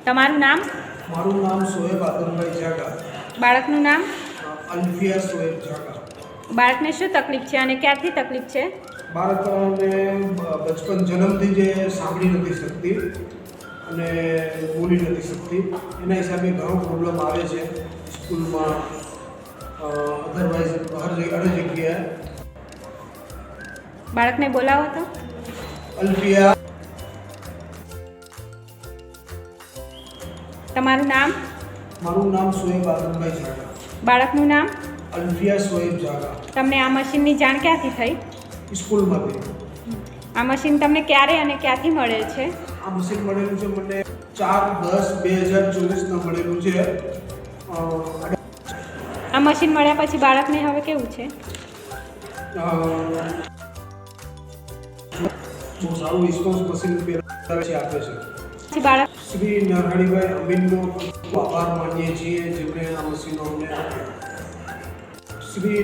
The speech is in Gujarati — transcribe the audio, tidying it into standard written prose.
તમારું નામ? મારું નામ સોએબ આદમભાઈ જાગા. બાળકનું નામ? અલ્ફિયા સોએબ જાગા. બાળકને શું તકલીફ છે અને ક્યારથી તકલીફ છે? બાળકને બચપન જન્મથી જે સાંભળી નથી શકતી અને બોલી નથી શકતી, એના હિસાબે ઘણો પ્રોબ્લેમ આવે છે સ્કૂલમાં, અધરવાઇઝ હર જગ્યાએ. બાળકને બોલાવો તો. અલ્ફિયા. તમારું નામ? મારું નામ સોએબ આદમભાઈ જાગા. બાળકનું નામ? અલ્ફિયા સોએબ જાગા. તમને આ મશીનની જાણ ક્યાંથી થઈ? સ્કૂલમાંથી. આ મશીન તમને ક્યારે અને ક્યાંથી મળેલ છે? આ મશીન મળેલું છે મને 4/10/2024 મળેલું છે. આ મશીન મળ્યા પછી બાળકને હવે કેવું છે? બહુ સારું રિસ્પોન્સ મશીન આપે છે. પછી બાળક શ્રી નરહરીભાઈ અમીનનો આભાર માનીએ છીએ જેમણે આ મશીનો અમને આપ્યા. શ્રી